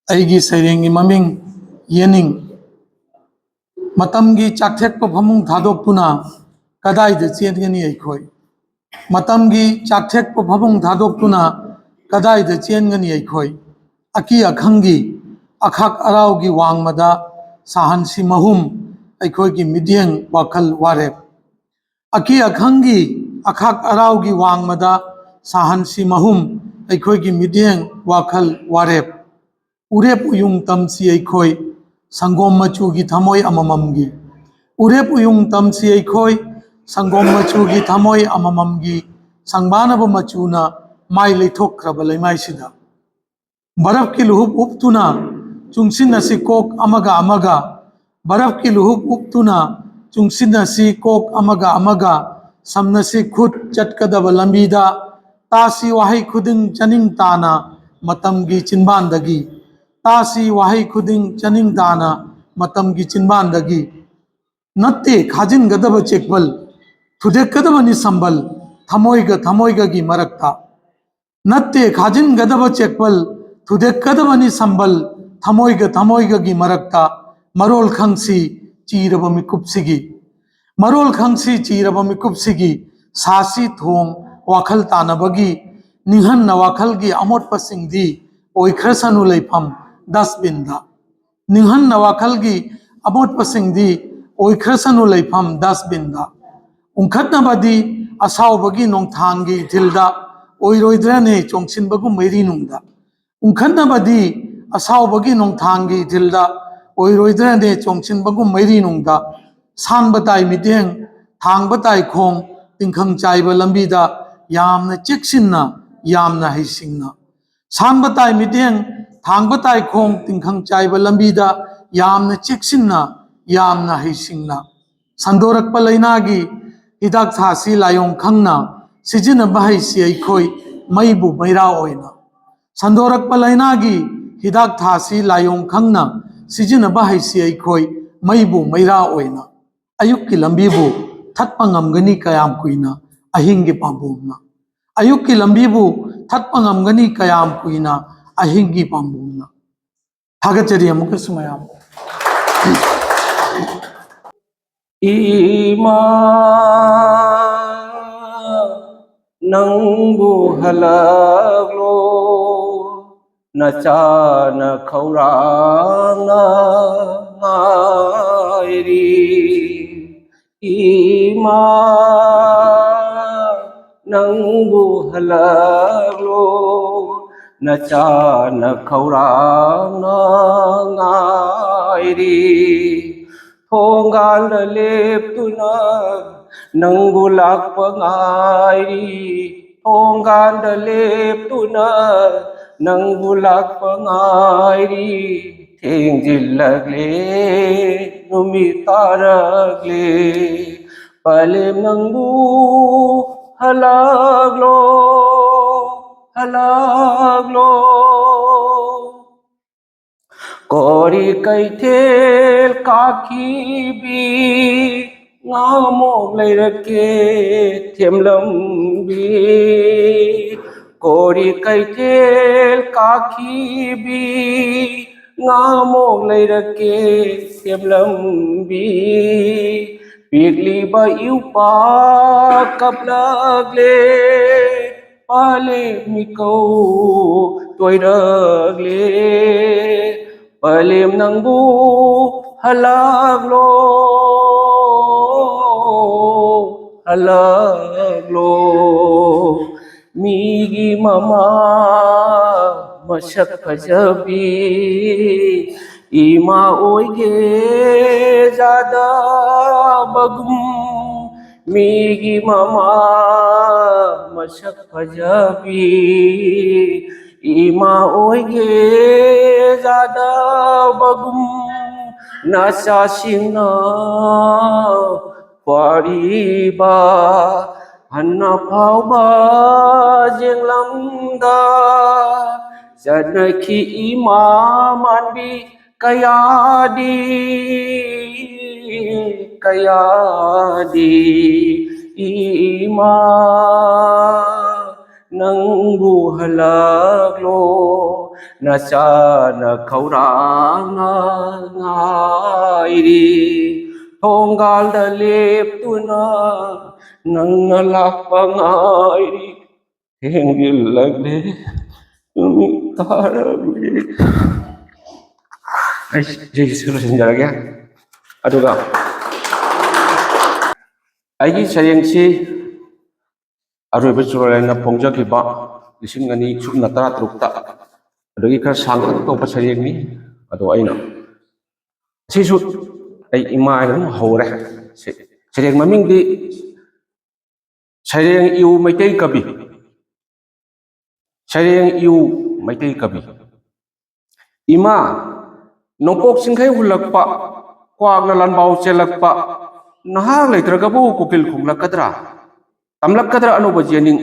ꯑꯩꯒꯤ ꯁꯩꯔꯦꯡꯒꯤ ꯃꯃꯤꯡ ꯌꯦꯅꯤꯡ ꯃꯇꯝꯒꯤ ꯆꯥꯛꯊꯦꯛꯄ ꯐꯃꯨꯡ ꯊꯥꯗꯣꯛꯇꯨꯅ ꯀꯗꯥꯏꯗ ꯆꯦꯟꯒꯅꯤ ꯑꯩꯈꯣꯏ ꯃꯇꯝꯒꯤ ꯆꯥꯛꯊꯦꯛꯄ ꯐꯃꯨꯡ ꯊꯥꯗꯣꯛꯇꯨꯅ ꯀꯗꯥꯏꯗ ꯆꯦꯟꯒꯅꯤ ꯑꯩꯈꯣꯏ ꯑꯀꯤ ꯑꯈꯪꯒꯤ ꯑꯈꯥꯛ ꯑꯔꯥꯎꯒꯤ ꯋꯥꯡꯃꯗ ꯁꯥꯍꯟꯁꯤ ꯃꯍꯨꯝ ꯑꯩꯈꯣꯏꯒꯤ ꯃꯤꯠꯌꯦꯡ ꯋꯥꯈꯜ ꯋꯥꯔꯦꯞ ꯑꯀꯤ ꯑꯈꯪꯒꯤ ꯑꯈꯥꯛ ꯑꯔꯥꯎꯒꯤ ꯋꯥꯡꯃꯗ ꯁꯥꯍꯟꯁꯤ ꯃꯍꯨꯝ ꯑꯩꯈꯣꯏꯒꯤ ꯃꯤꯠꯌꯦꯡ ꯋꯥꯈꯜ ꯋꯥꯔꯦꯞ उरेप उयुंग तमसी अखोई संगोम मचूगी थमोय अमममगी उरेप उयुंग तमसी अखोई संगोम मचूगी थमोय अमममगी संगबानब मचूना माई लेथोख्रब लेमाइसिदा बरफ की लुहुप उपतुना चुंगसिन असि कोक अमगा अमगा बरफ की लुहुप उपतुना चुंगसिन असि कोक अमगा अमगा समनसि खुद चटकदब लंबीदा तासी वाही खुदिंग चनिंग ताना मतमगी चिनबानदगी तासी वाही खुदिंग चनिंग ताना मतमगी चिनबानदगी नत्ते खाजिनगदब चेकबल थुदेकदबनि संबल थमोइगा की मरक्ता नत्ते खाजिनगदब चेकबल थुदेकदबनि संबल थमोइगा की मरक्ता मरोल खंगसी चीरब मिकुपसिगी मरोल खंगसी चीरब मिकुपसिगी सासी थोंग वाखल तानबगी निहन वाखल की अमोटपसिंगदी ओइखरसनु लेफम डस्टबिन निहन वाखल की अमोटपसिंगदी ओइखरसनु लेफम डस्टबिन उंखटनबदी असावबगी नोंथांगी इथिलदा ओइरोइद्रने चोंगसिनबगु मैरीनुंगदा उंखटनबदी असावबगी नोंथांगी इथिलदा ओइरोइद्रने चोंगसिनबगु मैरीनुंगदा सांबताई मिटेंग थांबताई खोंग तिंखंग चाइब लंबीदा यामना चेक्सिन्ना यामना हैसिंगना सांबताई मिटेंग थांबताई खोंग तिंखंग चाइब लंबीदा यामना चेक्सिन्ना यामना हैसिंगना संदोरकप लैनागी हिदाक थासी लायोंग खंगना सिजिनब हैसि अखोई मैबु मैरा ओइना संदोरकप लैनागी हिदाक थासी लायोंग खंगना सिजिनब हैसि अखोई मैबु मैरा ओइना अयुक की लंबीबु थत्पा ngamgani kayam kuina ahingi pambumna ayuk ki lambibu thatpa ngamgani kayam kuina ahingi pambumna thagachari amuka sumayam ima nangbu halaglo nachana khauranga ngairi ima nangbu halaglo nachana khauranga ngairi thongal leptuna nangbu lakpa ngairi thongal leptuna nangbu lakpa ngairi thengjillagle numitaragle palem nangbu halaglo Kori kaitel kakibi ngamok leirake themlambi Kori kaitel kakibi ngamok leirake themlambi Pigliba iupa kaplagle pale mikau toiragle Palim nangbu halaglo Migi mama masak fajabi Ima oige zada bagum Migi mama masak fajabi Ima oige zada bagum nasa singna pariba hanna phauba jenglamda janaki ima manbi kayadi ima nangbu halaglo na sana kauranga ngairi thonggal da lep tu na nang nalak pangairi hengil lagle tumi tarabi ai Jesus sinjaragya aduga ai sayang si aroiba churalena phongjaki ba lising ani sumna tara trukta adagi khar sang to pa sayang ni ado aina sisu ai ima ai hore sayang maming di sayang iu maitai kabi sayang iu maitai kabi ima nopok singkai hulakpa kwak na lanbau chelakpa nahar leitragabu kokil khunglakadra tamlakadra anu bajening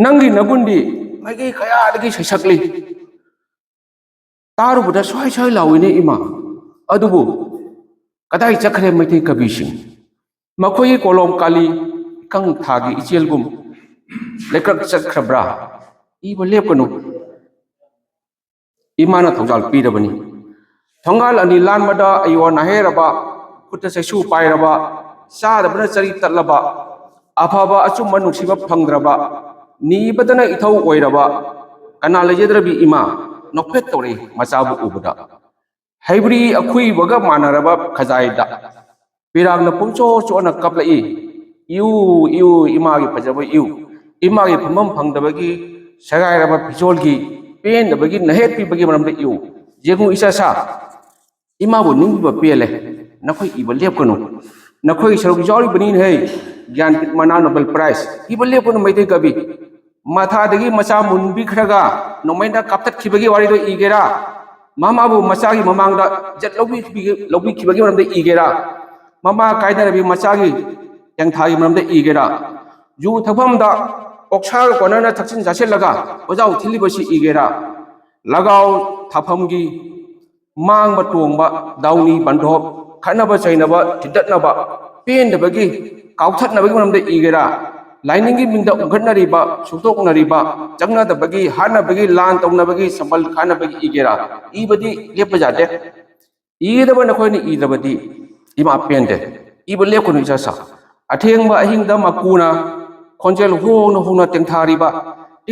nangi nagundi magi kaya dagi sesakli taru bada swai swai lawine ima adubu kadai chakre maitai kabising makoi kolom kali kang thagi ichelgum lekrak chakhrabra iba lepkanu imana thongjal pirabani thongal ani lanmada ayo naheraba kutta sesu pairaba sadabna chari tatlaba afaba achum manuksiba phangdraba ni badana ithau oiraba kana lejedrabi ima nokpet tore machabu ubada haibri akhui baga manaraba khajaida piragna pumcho chona kaplai iu ima gi pajaba iu ima gi phumam phangdabagi sagairaba pisolgi pen dabagi nahet pi bagi maramda iu jengu isa sa ima bu ningba pele nakhoi iba lepkono nakhoi saruk jawri banin hai gyan mana nobel prize iba lepkono maite kabi matha dagi macha munbi khraga nomaina kaptat khibagi wari do igera mama bu macha gi mamangda jet lobi khibagi maramda igera mama kaida rabi macha gi yang thagi maramda igera ju thapamda oksar konana thaksin jaselaga ojau thilibasi igera lagau thapamgi mang ba tongba dauni bandhop khanaba chainaba tidatnaba pendabagi kauthatnabagi maramda igera lainingi mingda ungkhatnariba sutoknariba changnadabagi hanabagi lan tawnabagi sambal khanabagi igera ibadi lepajate idaba nakhoni idabadi ima pende iba lepkono isasa athengba ahingda makuna khonjel hona tengthariba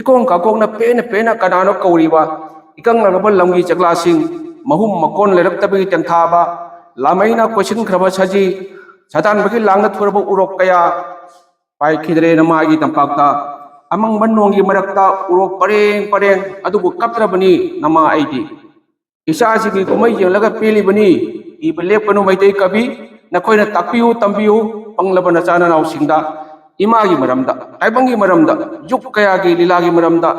ikong kakongna pena kanano kauriba ikang nagaba lamgi chaklasing mahum makon leraktabagi tengthaba lamaina question khraba saji satan bagi langna thuraba urok kaya pai khidre na magi tampakta amang banongi marakta urok pareng adubu kaprabani nama aidi isa sigi kumai jelaga pili bani ibelep kanu maitai kabi nakoina takpiu tampiu panglabana chana naw singda imagi maramda aibangi maramda juk kaya gi lilagi maramda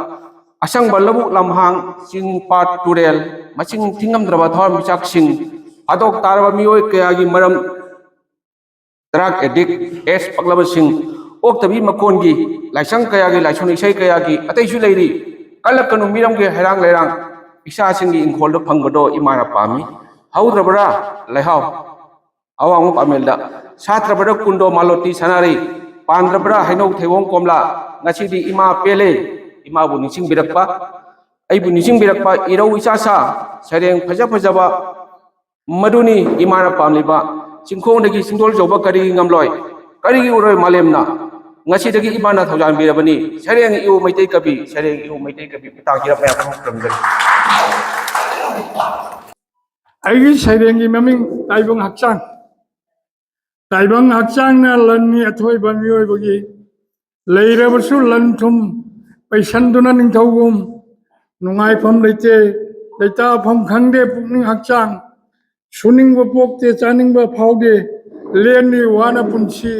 asang balabu lamhang sing pat turel macing tingam draba thor michak sing adok taraba mioi kaya gi maram drug addict es paglaba sing ok tabi makon gi laisang kaya gi laison isai kaya gi atai su leiri kalak kanu miram ge herang lerang isa sing gi ingkhol do phangbodo imana pami haudrabara lehau awang pamelda satrabara kundo maloti sanari pandrabra hainau thewong komla ngasi di ima pele ima bu nising birakpa ai bu nising birakpa irau isa sa sareng phajaba maduni imana pamliba singkhong dagi singdol joba kari ngamloi kari gi uroi malemna ngasi dagi imana thaujan birabani sareng iu maitai kabi pitang hirap ya kamdari aigi sarengi maming taibong hakchang na lanni athoi bamioi bagi leirabasu lanthum paisanduna ningthaugum nungai pham leite leita pham khangde pukning hakchang suningba pokte chaningba phaude lenni wana punsi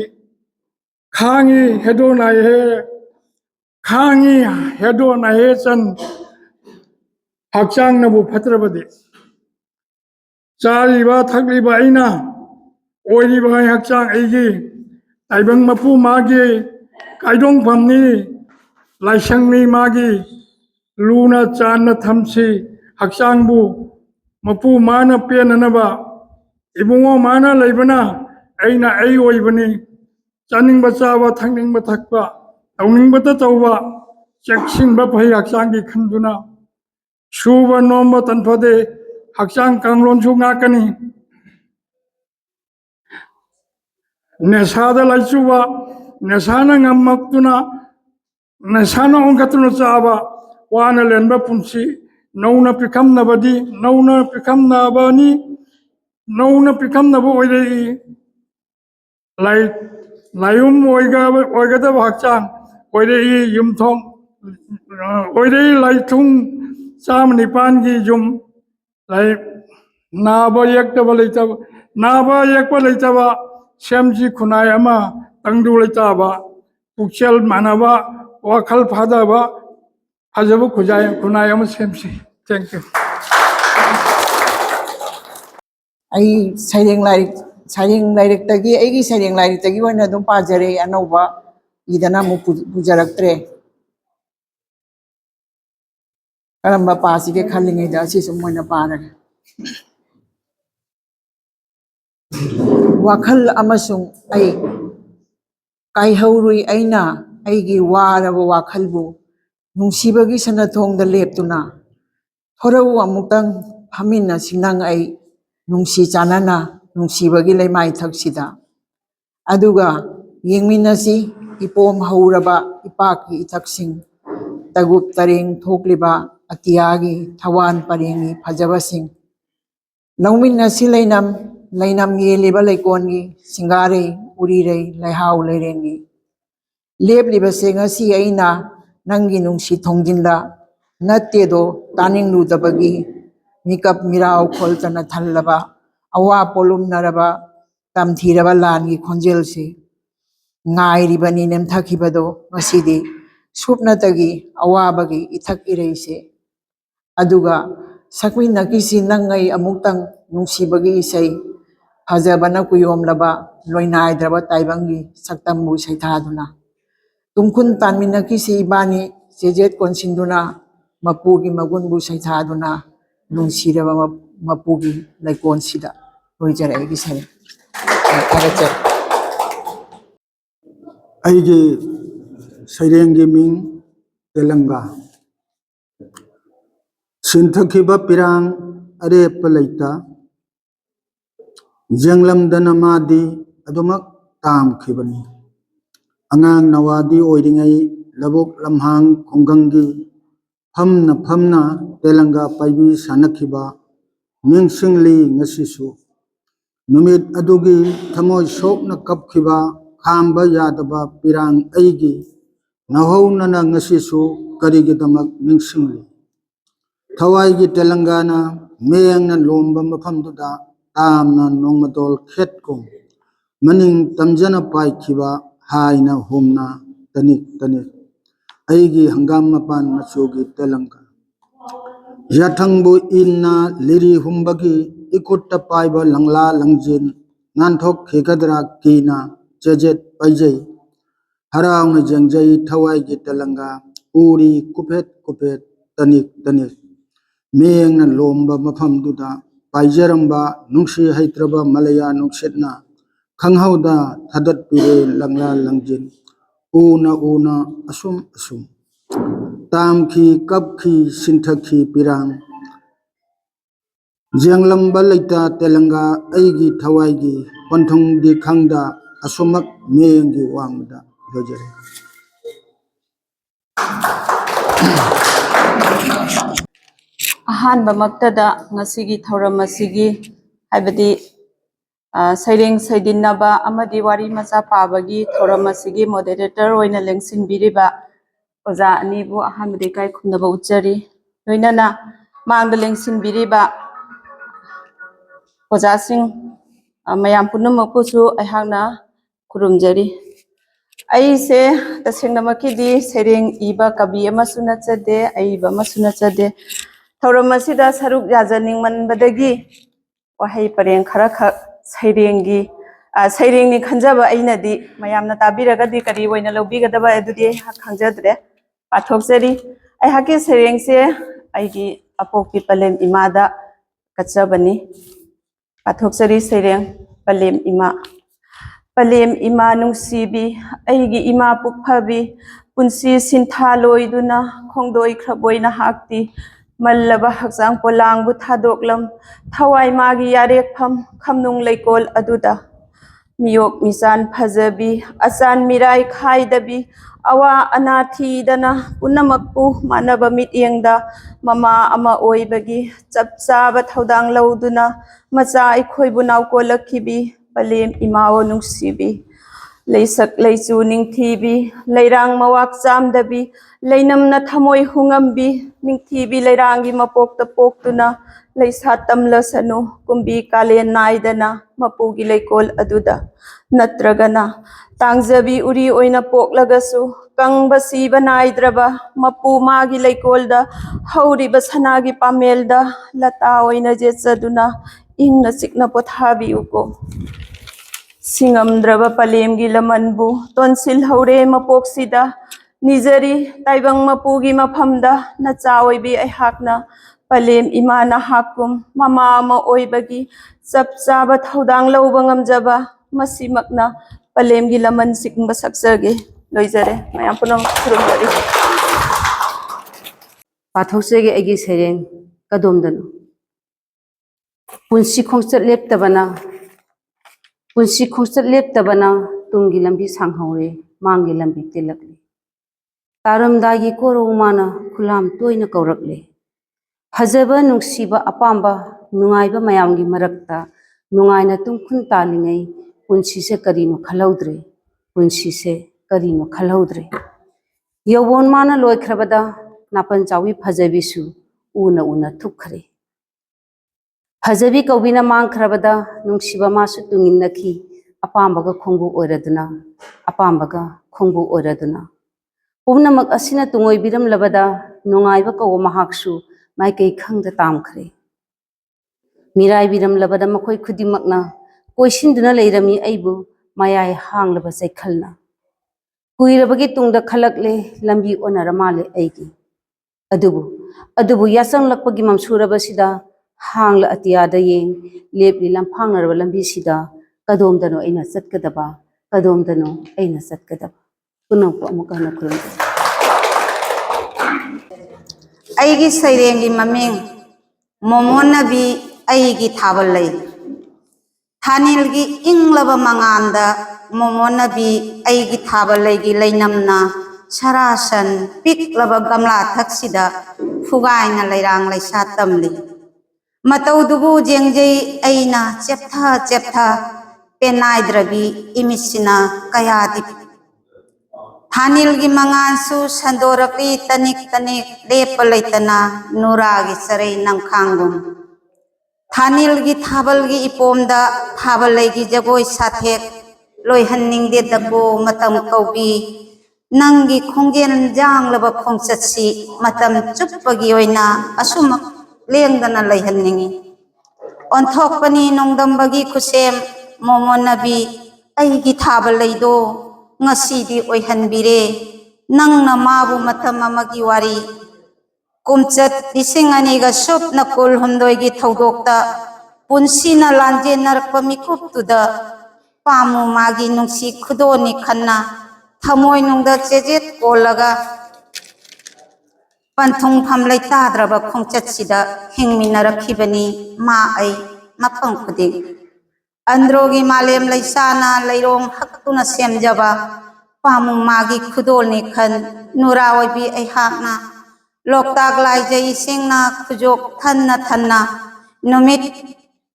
khangi hedo na he chan hakchang nabu phatrabade chariba thakliba aina oiriba hakchang aigi taibang mapu magi kaidong phamni laisangni magi luna channa thamsi hakchangbu mapu mana penanaba ibungo mana leibana aina ai oibani chaningba chaba thangningba thakpa tauningba ta tawba cheksinba phai hakchanggi khanduna suba nomba tanfade hakchang kanglon su ngakani nesada laichuba nesana ngamaktuna nesana ongatuna chaba wana lenba punsi nauna pikam nabadi nauna pikam nabani nauna pikam nabu oidei lai layum oigadaba hakchang oidei yumthong oidei laitung cham nipan gi yum lai naba yektaba leitaba naba yekpa leitaba semji khunai ama tangdu leitaba pukchel manaba wakhal phadaba hajabu khunai ama semsi. Thank you. ai sairing lairik tagi aigi sairing lairik tagi wana dum pajare anova idana mu pujaraktre karamba pasi ke khalingai da si sumoina parag wakhal amasung ai kai haurui aina aigi waraba wakhalbu nungsibagi sanathongda leptuna thorau amutang phamina sinang ai nungsi chanana nungsibagi leimai thaksida aduga yengminasi ipom hauraba ipaki ithaksing tagup taring thokliba atiyagi thawan parengi phajabasing nauminasi leinam yeliba leikongi singare urirei leihau leirengi lebliba sengasi aina nangi nungsi thongjinda nattedo taning ludabagi mikap mirau kholtana thallaba awa polum naraba tamthiraba langi khonjelsi ngairibani nemthakibado masidi supnatagi awabagi ithak ireise aduga sakminakisi nangai amuktang nungsibagi isai phajabana kuyomlaba loinaidraba taibangi saktambu saithaduna tumkhun tanminakisi ibani jejet konsinduna mapugi magunbu saithaduna nungsiraba mapugi laikonsida loijare agi sare agache ꯑꯩꯒꯤ ꯁꯩꯔꯦꯡꯒꯤ ꯃꯤꯡ ꯇꯦꯂꯪꯒꯥ ꯁꯤꯟꯊꯈꯤꯕ ꯄꯤꯔꯥꯡ ꯑꯔꯦꯞꯄ ꯂꯩꯇ ꯌꯦꯡꯂꯝꯗꯅ ꯃꯥꯗꯤ ꯑꯗꯨꯃꯛ ꯇꯥꯝꯈꯤꯕꯅꯤ ꯑꯉꯥꯡ ꯅꯋꯥꯗꯤ ꯑꯣꯏꯔꯤꯉꯩ ꯂꯧꯕꯨꯛ ꯂꯝꯍꯥꯡ ꯈꯨꯡꯒꯪꯒꯤ ꯐꯝꯅ ꯐꯝꯅ ꯇꯦꯂꯪꯒꯥ ꯄꯥꯏꯕꯤ ꯁꯥꯟꯅꯈꯤꯕ ꯅꯤꯡꯁꯤꯡꯂꯤ ꯉꯁꯤꯁꯨ ꯅꯨꯃꯤꯠ ꯑꯗꯨꯒꯤ ꯊꯃꯣꯏ ꯁꯣꯛꯅ ꯀꯞꯈꯤꯕ ꯈꯥꯝꯕ ꯌꯥꯗꯕ ꯄꯤꯔꯥꯡ ꯑꯩꯒꯤ ꯅꯧꯍꯧꯅꯅ ꯉꯁꯤꯁꯨ ꯀꯔꯤꯒꯤꯗꯃꯛ ꯅꯤꯡꯁꯤꯡꯂꯤ ꯊꯋꯥꯏꯒꯤ ꯇꯦꯂꯪꯒꯥꯅ ꯃꯦꯡꯅ ꯂꯣꯝꯕ ꯃꯐꯝꯗꯨꯗ ꯇꯥꯝꯅ ꯅꯣꯡꯃꯗꯣꯜ ꯈꯦꯠꯀꯨꯝ ꯃꯅꯤꯡ ꯇꯝꯖꯅ ꯄꯥꯏꯈꯤꯕ ꯍꯥꯏꯅ ꯍꯨꯝꯅ ꯇꯅꯤꯛ ꯇꯅꯤꯛ ꯑꯩꯒꯤ ꯍꯪꯒꯥꯝ ꯃꯄꯥꯟ ꯃꯆꯨꯒꯤ ꯇꯦꯂꯪꯒꯥ ꯌꯥꯊꯪꯕꯨ ꯏꯟꯅ ꯂꯤꯔꯤ ꯍꯨꯝꯕꯒꯤ ꯏꯈꯨꯠꯇ ꯄꯥꯏꯕ ꯂꯪꯂꯥ ꯂꯪꯖꯤꯟ ꯅꯥꯟꯊꯣꯛꯈꯤꯒꯗ꯭ꯔꯥ ꯀꯤꯅ ꯆꯦꯖꯦꯠ ꯄꯥꯏꯖꯩ ꯍꯔꯥꯎꯅ ꯌꯦꯡꯖꯩ ꯊꯋꯥꯏꯒꯤ ꯇꯦꯂꯪꯒꯥ ꯎꯔꯤ ꯀꯨꯐꯦꯠ ꯀꯨꯐꯦꯠ ꯇꯅꯤꯛ ꯇꯅꯤꯛ ꯃꯦꯡꯅ ꯂꯣꯝꯕ ꯃꯐꯝꯗꯨꯗ ꯄꯥꯏꯖꯔꯝꯕ ꯅꯨꯡꯁꯤ ꯍꯩꯇ꯭ꯔꯕ ꯃꯂꯌꯥ ꯅꯨꯡꯁꯤꯠꯅ ꯈꯪꯍꯧꯗ ꯊꯥꯗꯠꯄꯤꯔꯦ ꯂꯪꯂꯥ ꯂꯪꯖꯤꯟ ꯎꯅ ꯎꯅ ꯑꯁꯨꯝ ꯑꯁꯨꯝ ꯇꯥꯝꯈꯤ ꯀꯞꯈꯤ ꯁꯤꯟꯊꯈꯤ ꯄꯤꯔꯥꯡ ꯌꯦꯡꯂꯝꯕ ꯂꯩꯇ ꯇꯦꯂꯪꯒꯥ ꯑꯩꯒꯤ ꯊꯋꯥꯏꯒꯤ ꯄꯟꯊꯨꯡꯗꯤ ꯈꯪꯗ ꯑꯁꯨꯃꯛ ꯃꯦꯡꯒꯤ ꯋꯥꯡꯃꯗ ꯂꯣꯏꯖꯔꯦ ꯑꯍꯥꯟꯕ ꯃꯛꯇꯗ ꯉꯁꯤꯒꯤ ꯊꯧꯔꯝ ꯑꯁꯤꯒꯤ ꯍꯥꯏꯕꯗꯤ ꯁꯩꯔꯦꯡ ꯁꯩꯗꯤꯟꯅꯕ ꯑꯃꯗꯤ ꯋꯥꯔꯤ ꯃꯆꯥ ꯄꯥꯕꯒꯤ ꯊꯧꯔꯝ ꯑꯁꯤꯒꯤ ꯃꯣꯗꯦꯔꯦꯇꯔ ꯑꯣꯏꯅ ꯂꯦꯡꯁꯤꯟꯕꯤꯔꯤꯕ ꯑꯣꯖꯥ ꯑꯅꯤꯕꯨ ꯑꯍꯥꯟꯕꯗ ꯏꯀꯥꯏ ꯈꯨꯝꯅꯕ ꯎꯠꯆꯔꯤ ꯂꯣꯏꯅꯅ ꯃꯥꯡꯗ ꯂꯦꯡꯁꯤꯟꯕꯤꯔꯤꯕ ꯑꯣꯖꯥꯁꯤꯡ ꯃꯌꯥꯝ ꯄꯨꯝꯅꯃꯛꯄꯨꯁꯨ ꯑꯩꯍꯥꯛꯅ ꯈꯨꯔꯨꯝꯖꯔꯤ ꯑꯩꯁꯦ ꯇꯁꯦꯡꯅꯃꯛꯀꯤꯗꯤ ꯁꯩꯔꯦꯡ ꯏꯕ ꯀꯕꯤ ꯑꯃꯁꯨ ꯅꯠꯆꯗꯦ ꯑꯏꯕ ꯑꯃꯁꯨ ꯅꯠꯆꯗꯦ ꯊꯧꯔꯝ ꯑꯁꯤꯗ ꯁꯔꯨꯛ ꯌꯥꯖꯅꯤꯡꯃꯟꯕꯗꯒꯤ ꯋꯥꯍꯩ ꯄꯔꯦꯡ ꯈꯔꯈꯛ ꯁꯩꯔꯦꯡꯅꯤ ꯈꯟꯖꯕ ꯑꯩꯅꯗꯤ ꯃꯌꯥꯝꯅ ꯇꯥꯕꯤꯔꯒꯗꯤ ꯀꯔꯤ ꯑꯣꯏꯅ ꯂꯧꯕꯤꯒꯗꯕ ꯑꯗꯨꯗꯤ ꯑꯩꯍꯥꯛ ꯈꯪꯖꯗ꯭ꯔꯦ ꯄꯥꯊꯣꯛꯆꯔꯤ ꯑꯩꯍꯥꯛꯀꯤ ꯁꯩꯔꯦꯡꯁꯦ ꯑꯩꯒꯤ ꯑꯄꯣꯛꯄꯤ ꯄꯂꯦꯝ ꯏꯃꯥꯗ ꯀꯠꯆꯕꯅꯤ ꯄꯥꯊꯣꯛꯆꯔꯤ ꯁꯩꯔꯦꯡ ꯄꯂꯦꯝ ꯏꯃꯥ ꯄꯂꯦꯝ ꯏꯃꯥ ꯅꯨꯡꯁꯤꯕꯤ ꯑꯩꯒꯤ ꯏꯃꯥ ꯄꯨꯛꯐꯕꯤ ꯄꯨꯟꯁꯤ ꯁꯤꯟꯊꯥ ꯂꯣꯏꯗꯨꯅ ꯈꯣꯡꯗꯣꯏꯈ꯭ꯔꯕꯣꯏ ꯅꯍꯥꯛꯇꯤ मल्लबा हक्चांग पोलांगबु थादोकलम थवाई मागी यारेकफम खमनुंग लेकोल अदुदा मियोक मिसान फजबी अचान मिराई खाइदबी अवा अनाथीदना पुनमकपु मानब मिटयेंगदा ममा अमा ओइबगी चपचाब थौदांग लौदुना मचा अखोइबु नावकोलखिबी पलेम इमाओ नुंगसिबी लेसक लेचू निंगथीबी लेरांग मवाक चामदबी लेनमना थमोय हुंगमबी निंगथीबी लेरांगी मपोक्त पोक्तुना लेसा तमलसनु कुंबी कालेन नाइदना मपुगी लेकोल अदुदा नत्रगना तांगजबी उरी ओइना पोक्लगसु कंगबा सीबा नाइद्रबा मपु मागी लेकोलदा हौरिबा सनागी पामेलदा लता ओइना जेचदुना इंगना चिकना पोथाबी उको सिंगमद्रबा पलेमगी लमनबु तोनसिल हौरे मपोक्सिदा निजरी ताइबंग मपुगी मफमदा नचा ओइबी अहाकना पलेम इमाना हाकुम ममा अमा ओइबगी चपचाबा थौदांग लौबा ngamjaba मसिमकना पलेमगी लमन सिकंबा सक्सगे लोइजरे मयाम पुनम खुरुमजरी पाथौसेगे एगी सेरेंग कदोमदनो पुंसी खोंचत लेप्तबना तुंगी लंबी सांगहौरे मांगी लंबी तिलकले तारमदागी कोरो माना खुलाम तोइना कौरकले फजबा नुंसीबा अपाम्बा नुंगाइबा मयामगी मरक्ता नुंगाइना तुमखुन तालिङै पुंसीसे करिनो खलौद्रे यौवन माना लोइख्रबदा नापन चावी फजबीसु उना थुखरे फजबी कौबिना मांख्रबदा नुंसीबा मासु तुंगिनखी अपाम्बगा खोंगबु ओइरदुना पुमनमक असिना तुंगोइबिरम लबदा नुंगाइबा कौ महाक्सु माइकई खंगदा तामखरे मिराई बिरम लबदा मखोइ खुदिमकना कोइसिनदुना लेरमी अइबु मायाय हांगलबा चैखलना कुइरबगी तुंगदा खलकले लंबी ओनरा माले अइगी अदुबु याचंगलकपगी ममसुरबसिदा हांगला अतियादा येंग लेपली लंफांगनरबा लंबीसिदा कदोमदनो अइना चटकदबा पुनमको अमुकहना खुलम अइगी सैरेंगी ममिंग मोमोनबी अइगी थाबल लई थानिलगी इंगलबा मंगांदा मोमोनबी अइगी थाबल लईगी लैनमना सरासन पिकलबा गमला थक्सिदा फुगाइना लैरांग लैसा तमली मतौदुबु जेंगजै अइना चेप्था पेनाइद्रबी इमिसिना कयादि थानिलगी मंगानसु संदोरकली तनिक लेप लैतना नुरागी सरै नंखांगुम थानिलगी थाबलगी इपोमदा थाबलैगी जगोय साथेक लोइहन्निंगदे दको मतम कौबी नंगी खोंजेन जांगलबा खोंचतसी मतम चुप्पगी ओइना असुमक लेंगदना लैहन्निंगी ओंथोकपनी नोंदंबगी खुसेम मोमोनबी अइगी थाबलैदो ngasi oihanbire nangna mabu matam amagi wari kumchat disingani ga sop na kul humdoi gi thodokta punsina lanje narakpa mikup tuda pamu magi nungsi khudoni khanna thamoi nungda chejet kolaga panthung phamlai tadraba khongchat sida hingmina rakhibani ma ai mafang khudi Androgi malem laisana lairong haktuna semjaba pamu magi khudol ni khan nura oibi ai hakna loktak lai jai singna khujok thanna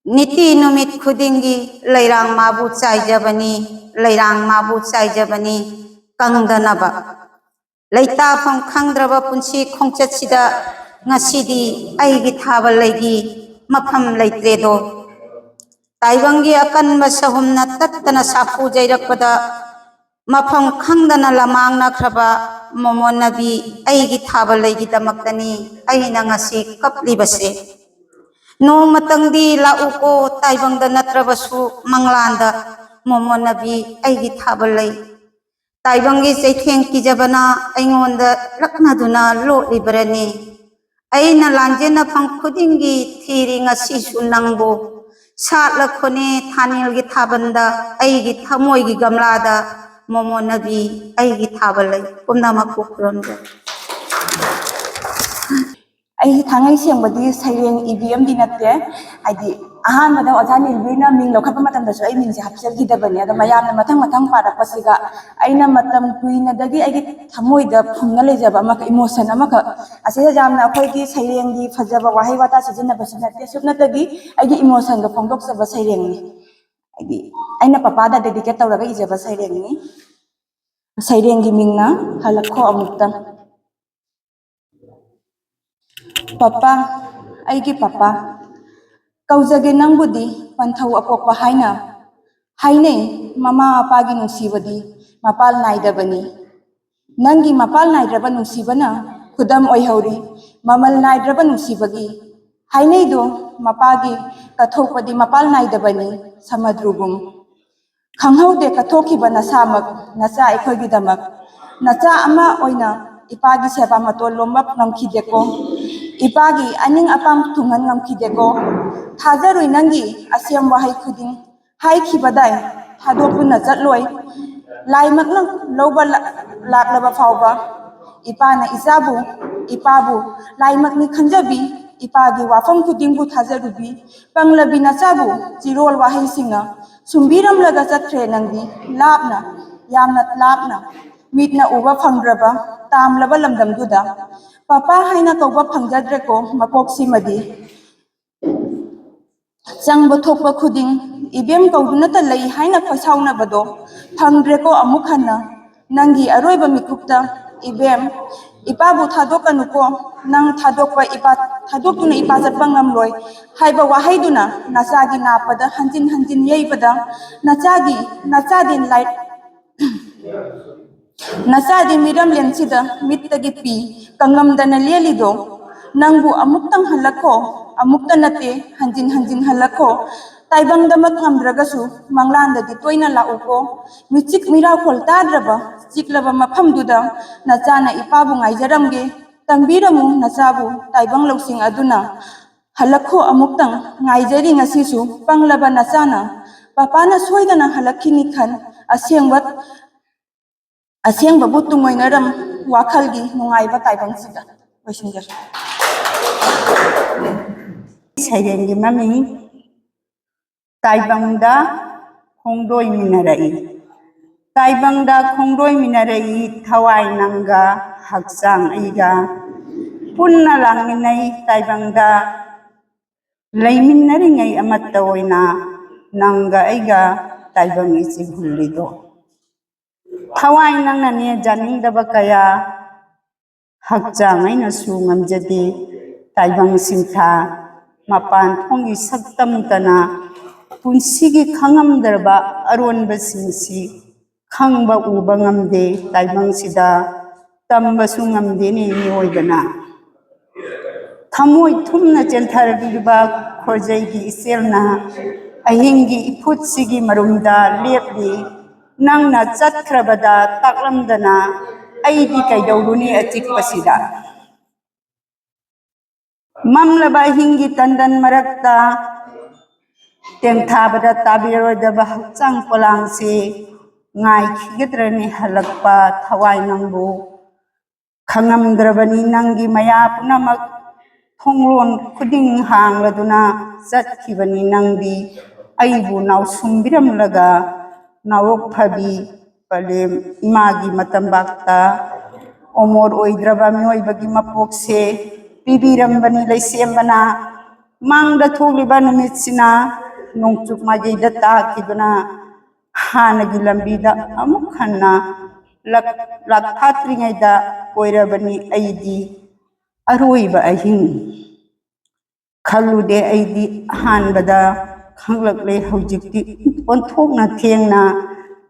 niti numit khudingi lairang mabu chai jabani kangdanaba laita phang khangdraba punsi khongchat sida ngasidi aigi thabal laigi mafam laitredo ताइबंगी अकन बसहुमना तत्तना साफु जैरकपदा मफम खंगदना लमांगना खरबा मोमोनबी अइगी थाबलैगी दमक्तनी अइना ngasi कपलिबसे नोमतंगदी लाउको ताइबंगदा नत्रबसु मंगलांदा मोमोनबी अइगी थाबलै ताइबंगी चैथेंग किजबना अइंगोंदा रखनादुना लोलिबरनी अइना लांजेना फंग खुदिंगी theory ngasi सुनंगबो सात लखोने थानिलगी थाबंदा अइगी थमोइगी गमलादा मोमोनबी अइगी थाबलै पुमना मखु खुरमजा ꯑꯩ ꯊꯥꯡꯉꯩ ꯁꯦꯡꯕꯗꯤ ꯁꯩꯔꯦꯡ ꯏꯕꯤ ꯑꯃꯗꯤ ꯅꯠꯇꯦ ꯍꯥꯏꯗꯤ ꯑꯍꯥꯟꯕꯗ ꯑꯣꯖꯥ ꯅꯤꯜꯕꯤꯔꯅ ꯃꯤꯡ ꯂꯧꯈꯠꯄ ꯃꯇꯝꯗꯁꯨ ꯑꯩ ꯃꯤꯡꯁꯦ ꯍꯥꯞꯆꯈꯤꯗꯕꯅꯤ ꯑꯗꯣ ꯃꯌꯥꯝꯅ ꯃꯊꯪ ꯃꯊꯪ ꯄꯥꯔꯛꯄꯁꯤꯒ ꯑꯩꯅ ꯃꯇꯝ ꯀꯨꯏꯅꯗꯒꯤ ꯑꯩꯒꯤ ꯊꯃꯣꯏꯗ ꯐꯨꯝꯅ ꯂꯩꯖꯕ ꯑꯃꯈꯛ ꯏꯃꯣꯁꯟ ꯑꯃꯈꯛ ꯑꯁꯤꯗ ꯌꯥꯝꯅ ꯑꯩꯈꯣꯏꯒꯤ ꯁꯩꯔꯦꯡꯒꯤ ꯐꯖꯕ ꯋꯥꯍꯩ ꯋꯥꯇꯥ ꯁꯤꯖꯤꯟꯅꯕꯁꯨ ꯅꯠꯇꯦ ꯁꯨꯞꯅꯇꯒꯤ ꯑꯩꯒꯤ ꯏꯃꯣꯁꯟꯗꯣ ꯐꯣꯡꯗꯣꯛꯆꯕ ꯁꯩꯔꯦꯡꯅꯤ ꯍꯥꯏꯗꯤ ꯑꯩꯅ ꯄꯄꯥꯗ ꯗꯦꯗꯤꯀꯦꯠ ꯇꯧꯔꯒ ꯏꯖꯕ ꯁꯩꯔꯦꯡꯅꯤ ꯁꯩꯔꯦꯡꯒꯤ ꯃꯤꯡꯅ ꯍꯜꯂꯛꯈꯣ ꯑꯃꯨꯛꯇꯪ ꯄꯄꯥ ꯑꯩꯒꯤ ꯄꯄꯥ ꯀꯧꯖꯒꯦ ꯅꯪꯕꯨꯗꯤ ꯄꯟꯊꯧ ꯑꯄꯣꯛꯄ ꯍꯥꯏꯅ ꯍꯥꯏꯅꯩ ꯃꯃꯥ ꯃꯄꯥꯒꯤ ꯅꯨꯡꯁꯤꯕꯗꯤ ꯃꯄꯥꯜ ꯅꯥꯏꯗꯕꯅꯤ ꯅꯪꯒꯤ ꯃꯄꯥꯜ ꯅꯥꯏꯗ꯭ꯔꯕ ꯅꯨꯡꯁꯤꯕꯅ ꯈꯨꯗꯝ ꯑꯣꯏꯍꯧꯔꯤ ꯃꯃꯜ ꯅꯥꯏꯗ꯭ꯔꯕ ꯅꯨꯡꯁꯤꯕꯒꯤ ꯍꯥꯏꯅꯩꯗꯣ ꯃꯄꯥꯒꯤ ꯀꯠꯊꯣꯛꯄꯗꯤ ꯃꯄꯥꯜ ꯅꯥꯏꯗꯕꯅꯤ ꯁꯃꯨꯗ꯭ꯔꯒꯨꯝ ꯈꯪꯍꯧꯗꯦ ꯀꯠꯊꯣꯛꯈꯤꯕ ꯅꯁꯥꯃꯛ ꯅꯆꯥ ꯑꯩꯈꯣꯏꯒꯤꯗꯃꯛ ꯅꯆꯥ ꯑꯃ ꯑꯣꯏꯅ ꯏꯄꯥꯒꯤ ꯁꯦꯕꯥ ꯃꯇꯣꯟ ꯂꯣꯝꯕ ꯉꯝꯈꯤꯗꯦꯀꯣ ꯏꯄꯥꯒꯤ ꯑꯅꯤꯡ ꯑꯄꯥꯝ ꯊꯨꯡꯍꯟ ꯉꯝꯈꯤꯗꯦꯀꯣ ꯊꯥꯖꯔꯨꯏ ꯅꯪꯒꯤ ꯑꯁꯦꯝ ꯋꯥꯍꯩ ꯈꯨꯗꯤꯡ ꯍꯥꯏꯈꯤꯕꯗꯥꯏ ꯊꯥꯗꯣꯛꯇꯨꯅ ꯆꯠꯂꯣꯏ ꯂꯥꯏꯃꯛꯅ ꯂꯧꯕ ꯂꯥꯛꯂꯕ ꯐꯥꯎꯕ ꯏꯄꯥꯅ ꯏꯆꯥꯕꯨ ꯏꯄꯥꯕु ꯂꯥꯏꯃꯛꯅꯤ ꯈꯟꯖꯕꯤ ꯏꯄꯥꯒꯤ ꯋꯥꯐꯝ ꯈꯨꯗꯤꯡꯕꯨ ꯊꯥꯖꯔꯨꯕꯤ ꯄꯪꯂꯕꯤ ꯅꯆꯥꯕꯨ ꯆꯤꯔꯣꯜ ꯋꯥꯍꯩꯁꯤꯡꯅ ꯁꯨꯝꯕꯤꯔꯝꯂꯒ ꯆꯠꯈ꯭ꯔꯦ ꯅꯪꯗꯤ ꯂꯥꯞꯅ ꯌꯥꯝꯅ ꯂꯥꯞꯅ ꯃꯤꯠꯅ ꯎꯕ ꯐꯪꯗ꯭ꯔꯕ ꯇꯥꯝꯂꯕ ꯂꯝꯗꯝꯗꯨꯗ ꯄꯄꯥ ꯍꯥꯏꯅ ꯀꯧꯕ ꯐꯪꯖꯗ꯭ꯔꯦꯀꯣ ꯃꯄꯣꯛꯁꯤꯃꯗꯤ ꯆꯪꯕ ꯊꯣꯛꯄ ꯈꯨꯗꯤꯡ ꯏꯕꯦꯝ ꯀꯧꯗꯨꯅꯇ ꯂꯩ ꯍꯥꯏꯅ ꯈꯣꯏꯁꯥꯎꯅꯕꯗꯣ ꯐꯪꯗ꯭ꯔꯦꯀꯣ ꯑꯃꯨꯛ ꯍꯟꯅ ꯅꯪꯒꯤ ꯑꯔꯣꯏꯕ ꯃꯤꯀꯨꯞꯇ ꯏꯕꯦꯝ ꯏꯄꯥꯕꯨ ꯊꯥꯗꯣꯛꯀꯅꯨꯀꯣ ꯅꯪ ꯊꯥꯗꯣꯛꯇꯨꯅ ꯏꯄꯥ ꯆꯠꯄ ꯉꯝꯂꯣꯏ ꯍꯥꯏꯕ ꯋꯥꯍꯩꯗꯨꯅ ꯅꯆꯥꯒꯤ ꯅꯥꯞꯄꯗ ꯍꯟꯖꯤꯟ ꯍꯟꯖꯤꯟ ꯌꯩꯕꯗ ꯅꯆꯥꯗꯤ ꯃꯤꯔꯝꯂꯦꯟꯁꯤꯗ ꯃꯤꯠꯇꯒꯤ ꯄꯤ ꯀꯪꯉꯝꯗꯅ ꯂꯦꯜꯂꯤꯗꯣ ꯅꯪꯕꯨ ꯑꯃꯨꯛꯇꯪ ꯍꯜꯂꯛꯈꯣ ꯑꯃꯨꯛꯇ ꯅꯠꯇꯦ ꯍꯟꯖꯤन हंजिन हल्लखो ताइबंगदमक ngамद्रगसु मंगलांददि तोइना लाउको मिचिक मिराखोल ताद्रबा चिकलबा मफमदुदा नचाना इपाबु ngaइजरमगे तंबीरमु नचाबु ताइबंग लौसिंग अदुना हल्लखो अमुक्तंग ngaइजरी ngasisu पंगलबा नचाना पापाना सोइदना हल्लखिनि खन असेंगबबु तुंगोइनरम वाखलगी नुंगाइबा ताइबंगसिदा वैसिंजर सैरेंगी ममिंग ताइबंगदा खोंदोय मिनरई ताइबंगदा खोंदोय मिनरई थवाई नंगा हक्सांग अइगा पुन्ना लांगमिनई ताइबंगदा लैमिनरिङै अमत्ता ओइना नंगा अइगा ताइबंग इचि भुल्लिदो थवाई नंगने जानिंगदबा कया हक्चांग अइनसु ngamjadi ताइबंग सिंथा मपान थोंगी सक्तम तना पुंसिगी खंगमदरबा अरोनबा सिंसी खंगबा उबा ngamde ताइबंग सिदा तंबसु ngamde ni मिओइबना थमोइ थुमना चेंथरबिबा खोजैगी इसेलना अहिंगी इफुटसिगी मरुमदा लेपली नंगना चतख्रबदा ताकलमदना अइदी कैदौरुनी अचिकपसिदा ममलबा हिंगी तंदन मरक्ता तेंथाबदा ताबिरोदबा हक्चांग पोलांगसे ngai खिगद्रनी हलक्पा थवाई नंगबु खंगमद्रबनी नंगी मया पुनमक थोंगलोन खुदिंग हांगलदुना चतखिबनी नंगी अइबु नाउसुमबिरमलगा नावोक फबी पलेम इमागी मतंबाक्ता ओमोर ओइद्रबा मिओइबगी मपोकसे पिबिरमबनी लैसेमबना मांगदा थोगलिबा नुमितसिना नोंचुक मागैदा ताखिदुना हानगी लंबीदा अमुक हन्ना लाक्थात्रिङैदा ओइरबनी अइदी अरोइबा अहिंग खलुदे अइदी हानबदा खंगलकले हौजिक्ति ओंथोकना थेंगना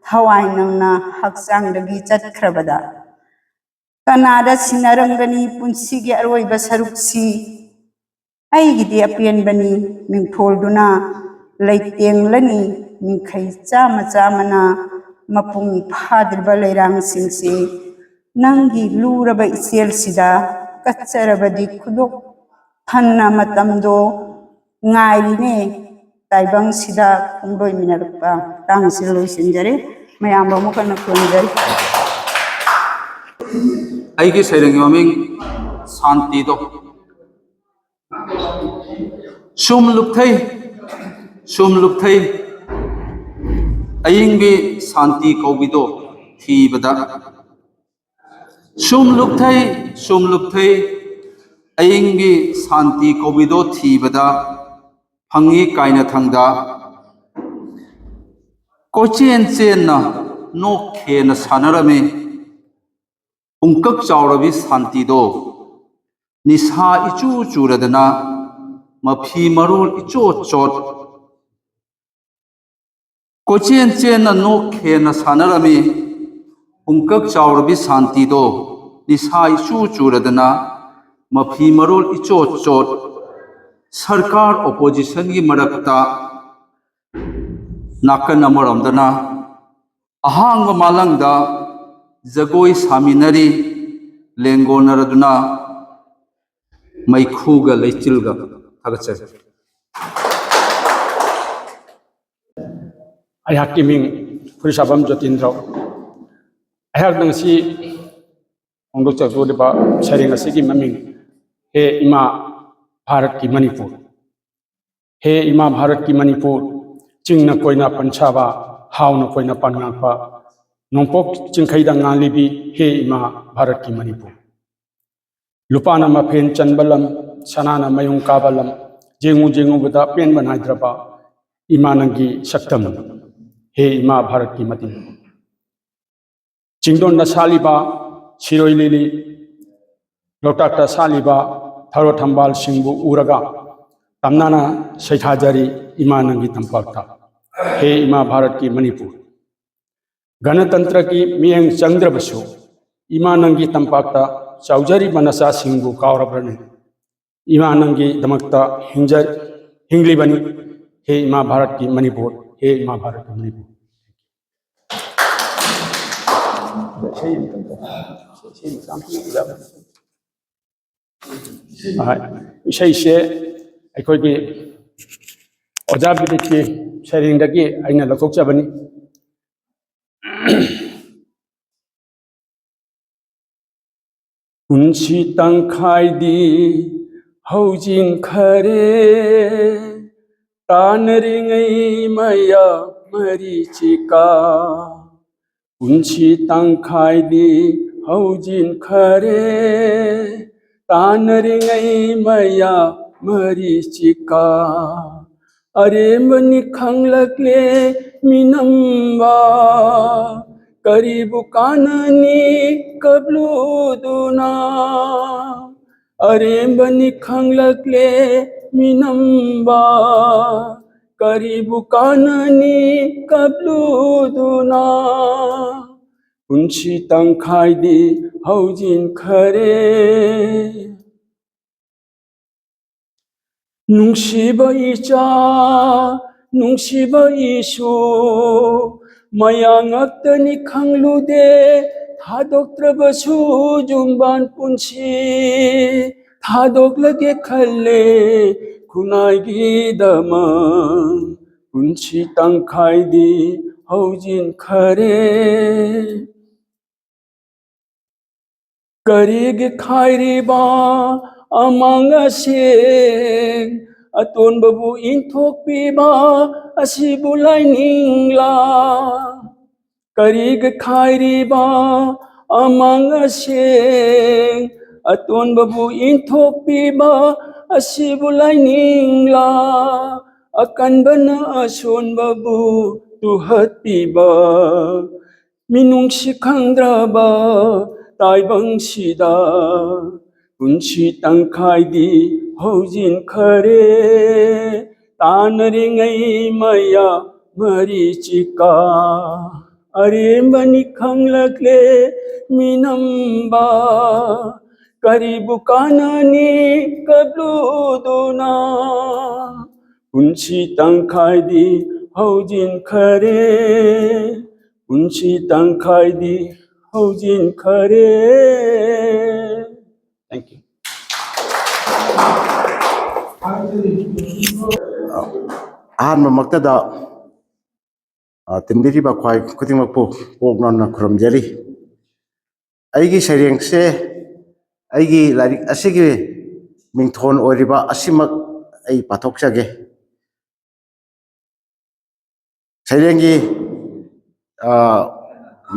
थवाई नंगना हक्चांगदगी चतख्रबदा कनादा सिनारंगनी पुंसिगे अरोइबा सरुक्सी अइगिदि अपेनबनी मिंथोलदुना लैतेंगलनी मिंखै चामा चामना मपुंग फाद्रिबा लैरांगसिंगसे नंगी लूरबा इचेलसिदा कच्चरबदी खुदोक फन्ना मतमदो ngairine ताइबंग सिदा खोंदोय मिनरपा तांगसे लोइसिनजरे मयाम बमुकन खोंजरी ꯑꯩꯒꯤ ꯁꯩꯔꯦꯡꯒꯤ ꯃꯃꯤꯡ ꯁꯥꯟꯇꯤꯗꯣ Sum lukthai ayingi santi kaubido thibada sum lukthai ayingi santi kaubido thibada phangi kaina thangda kochen chen na nok khen sanarame ungkak chawrabi santi do nisa ichu churadana mafi marul icho chot kochen chen na nok khen sanarame ungkak chawrabi santi do nisa ichu churadana mafi marul icho chot sarkar opposition gi marakta nakan amaramdana ahang malangda jagoi saminari lengonaraduna maikhuga leichilga thagachai ayhakki ming purisabam jotindra ayhak nangsi ongdok chakjode ba sharing asigi maming he ima bharat ki manipur he ima bharat ki manipur chingna koina panchaba hauna koina pangapa nongpok chingkhaida ngalibi he ima bharat ki manipur lupana mafen chanbalam sanana mayung kabalam jengu bada pen banaidraba imanangi saktam he ima bharat ki matin chingdon na saliba siroi lili lotakta saliba tharo thambal singbu uraga tamnana saithajari imanangi tampakta हे इमा भारत की मणिपुर गणतंत्र की मियंग चंद्रबसु इमा नंगी तंपाक्ता चौजरी मनसा सिंगु कावरब्रने इमा नंगी दमक्ता हिंगली बनी हे इमा भारत की मणिपुर हे इमा भारत की मणिपुर इसे अखोगी ओजा बिदि sharing aina lathokchabani punchi tangkhai di haujin khare tanringai maya marichika punchi tangkhai di haujin khare tanringai maya marichika अरे मनी खंगलकले मिनम्बा करीबु काननी कबलू दुना अरे मनी खंगलकले मिनम्बा करीबु काननी कबलू दुना उनसी तंखाई दी हौजिन खरे नुंसिबा इचा नुंसिबा इशु मयांगक्तनि खंगलुदे थादोक्त्रबसु जुम्बान पुंसी थादोक्लगे खल्ले खुनाइगी दमा पुंसी तंखाइदी हौजिन खरे करीग खाइरिबा amang asing aton babu inthok piba asibulay ningla karig khairiba amang asing aton babu inthok piba asibulay ningla akan bana ason babu tuhat piba minung sikhandraba taibang sida उनसी तंखाई दी हौजिन खरे तानरिंगई मया मरीचिका अरे money खंगलकले मिनम्बा करीबु काननी कबलू दुना उनसी तंखाई दी हौजिन खरे उनसी तंखाई दी हौजिन खरे Thank you. ꯑꯍꯥꯟꯕꯃꯛꯇꯗ ꯇꯤꯟꯕꯤꯔꯤꯕ ꯈ꯭ꯋꯥꯏ ꯈꯨꯗꯤꯡꯃꯛꯄꯨ ꯄꯣꯛꯅꯅ ꯈꯨꯔꯨꯝꯖꯔꯤ ꯑꯩꯒꯤ ꯁꯩꯔꯦꯡꯁꯦ ꯑꯩꯒꯤ ꯂꯥꯏꯔꯤꯛ ꯑꯁꯤꯒꯤ ꯃꯤꯡꯊꯣꯟ ꯑꯣꯏꯔꯤꯕ ꯑꯁꯤꯃꯛ ꯑꯩ ꯄꯥꯊꯣꯛꯆꯒꯦ ꯁꯩꯔꯦꯡꯒꯤ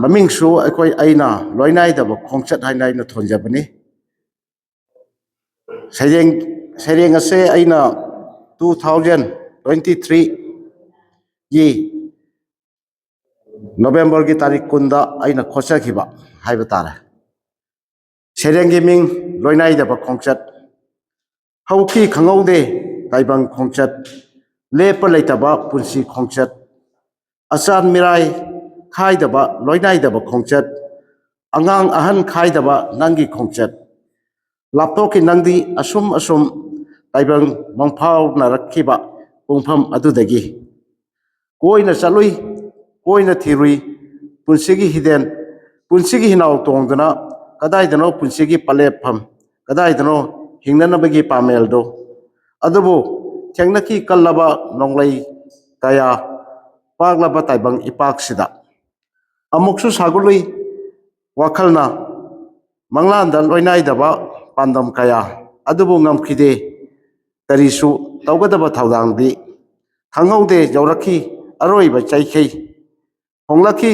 ꯃꯃꯤꯡꯁꯨ ꯑꯩꯅ ꯂꯣꯏꯅꯥꯏꯗꯕ ꯈꯣꯡꯆꯠ ꯍꯥꯏꯅ ꯑꯩꯅ ꯊꯣꯟꯖꯕꯅꯤ ꯁꯩꯔꯦꯡ ꯑꯁꯦ ꯑꯩꯅ 2023 ꯒꯤ ꯅꯣꯕꯦꯝꯕꯔꯒꯤ ꯇꯥꯔꯤꯛ 10ꯗ ꯑꯩꯅ ꯈꯣꯠꯆꯈꯤꯕ ꯍꯥꯏꯕ ꯇꯥꯔꯦ ꯁꯩꯔꯦꯡꯒꯤ ꯃꯤꯡ ꯂꯣꯏꯅꯥꯏꯗꯕ ꯈꯣꯡꯆꯠ ꯍꯧꯈꯤ ꯈꯪꯍꯧꯗꯦ ꯇꯥꯏꯕꯪ ꯈꯣꯡꯆꯠ ꯂꯦꯞꯄ ꯂꯩꯇꯕ ꯄꯨꯟꯁꯤ ꯈꯣꯡꯆꯠ ꯑꯆꯥꯟ ꯃꯤꯔꯥꯏ ꯈꯥꯏꯗꯕ ꯂꯣꯏꯅꯥꯏꯗꯕ ꯈꯣꯡꯆꯠ ꯑꯉꯥꯡ ꯑꯍꯟ ꯈꯥꯏꯗꯕ ꯅꯪꯒꯤ ꯈꯣꯡꯆꯠ ꯂꯥꯞꯊꯣꯛꯈꯤ ꯅꯪꯗꯤ ꯑꯁꯨꯝ ꯇꯥꯏꯕꯪ ꯃꯪꯐꯥꯎꯅꯔꯛꯈꯤꯕ ꯄꯨꯡꯐꯝ ꯑꯗꯨꯗꯒꯤ ꯀꯣꯏꯅ ꯆꯠꯂꯨꯏ ꯀꯣꯏꯅ ꯊꯤꯔꯨꯏ ꯄꯨꯟꯁꯤꯒꯤ ꯍꯤꯗꯦꯟ ꯄꯨꯟꯁꯤꯒꯤ ꯍꯤꯅꯥꯎ ꯇꯣꯡꯗꯨꯅ ꯀꯗꯥꯏꯗꯅꯣ ꯄꯨꯟꯁꯤꯒꯤ ꯄꯂꯦꯞꯐꯝ ꯀꯗꯥꯏꯗꯅꯣ ꯍꯤꯡꯅꯅꯕꯒꯤ ꯄꯥꯃꯦꯜꯗꯣ ꯑꯗꯨꯕꯨ ꯊꯦꯡꯅꯈꯤ ꯀꯜꯂꯕ ꯅꯣꯡꯂꯩ ꯀꯌꯥ ꯄꯥꯛꯂꯕ ꯇꯥꯏꯕꯪ ꯏꯄꯥꯛꯁꯤꯗ ꯑꯃꯨꯛꯁꯨ ꯁꯥꯒꯠꯂꯨꯏ ꯋꯥꯈꯜꯅ ꯃꯪꯂꯥꯟꯗ ꯂꯣꯏꯅꯥꯏꯗꯕ ꯄꯥꯟꯗꯝ ꯀꯌꯥ ꯑꯗꯨꯕꯨ ꯉꯝꯈꯤꯗꯦ ꯀꯔꯤꯁꯨ ꯇꯧꯒꯗꯕ ꯊꯧꯗꯥꯡꯗꯤ ꯈꯪꯍꯧꯗꯦ ꯌꯧꯔꯛꯈꯤ ꯑꯔꯣꯏꯕ ꯆꯩꯈꯩ ꯍꯣꯡꯂꯛꯈꯤ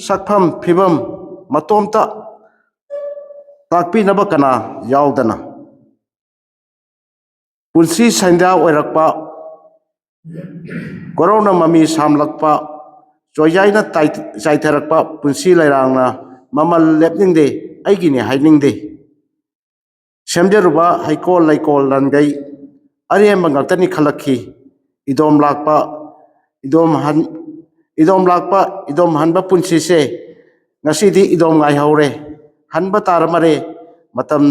ꯁꯛꯐꯝ ꯐꯤꯕꯝ ꯃꯇꯣꯝꯇ ꯇꯥꯛꯄꯤꯅꯕ ꯀꯅꯥ ꯌꯥꯎꯗꯅ ꯄꯨꯟꯁꯤ ꯁꯩꯟꯗꯥ ꯑꯣꯏꯔꯛꯄ ꯀꯣꯔꯧꯅ ꯃꯃꯤ ꯁꯥꯝꯂꯛꯄ ꯆꯣꯏꯖꯥꯏꯅ ꯆꯥꯏꯊꯔꯛꯄ ꯄꯨꯟꯁꯤ ꯂꯩꯔꯥꯡꯅ ꯃꯃꯜ ꯂꯦꯞꯅꯤꯡꯗꯦ ꯑꯩꯒꯤꯅꯦ ꯍꯥꯏꯅꯤꯡꯗꯦ ꯁꯦꯝꯖꯔꯨꯕ ꯍꯩꯀꯣꯜ ꯂꯩꯀꯣꯜ ꯂꯟꯒꯩ ꯑꯔꯦꯝꯕ ꯉꯥꯛꯇꯅꯤ ꯈꯜꯂꯛꯈꯤ ꯏꯗꯣꯝ ꯍꯟꯕ ꯄꯨꯟꯁꯤꯁꯦ ꯉꯁꯤꯗꯤ ꯏꯗꯣꯝ ꯉꯥꯏꯍꯧꯔꯦ ꯍꯟꯕ ꯇꯥꯔꯃꯔꯦ ꯃꯇꯝ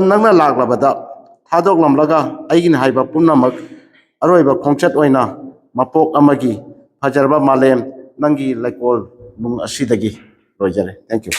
ꯅꯪꯅ ꯂꯥꯛꯂꯕꯗ ꯊꯥꯗꯣꯛꯂꯝꯂꯒ ꯑꯩꯒꯤꯅ ꯍꯥꯏꯕ ꯄꯨꯝꯅꯃꯛ ꯑꯔꯣꯏꯕ ꯈꯣꯡꯆꯠ ꯑꯣꯏꯅ ꯃꯄꯣꯛ ꯑꯃꯒꯤ ꯐꯖꯔꯕ ꯃꯥꯂꯦꯝ ꯅꯪꯒꯤ ꯂꯩꯀꯣꯜ ꯅꯨꯡ ꯑꯁꯤꯗꯒꯤ ꯂꯣꯏꯖꯔꯦ ꯊꯦꯡꯛ ꯌꯨ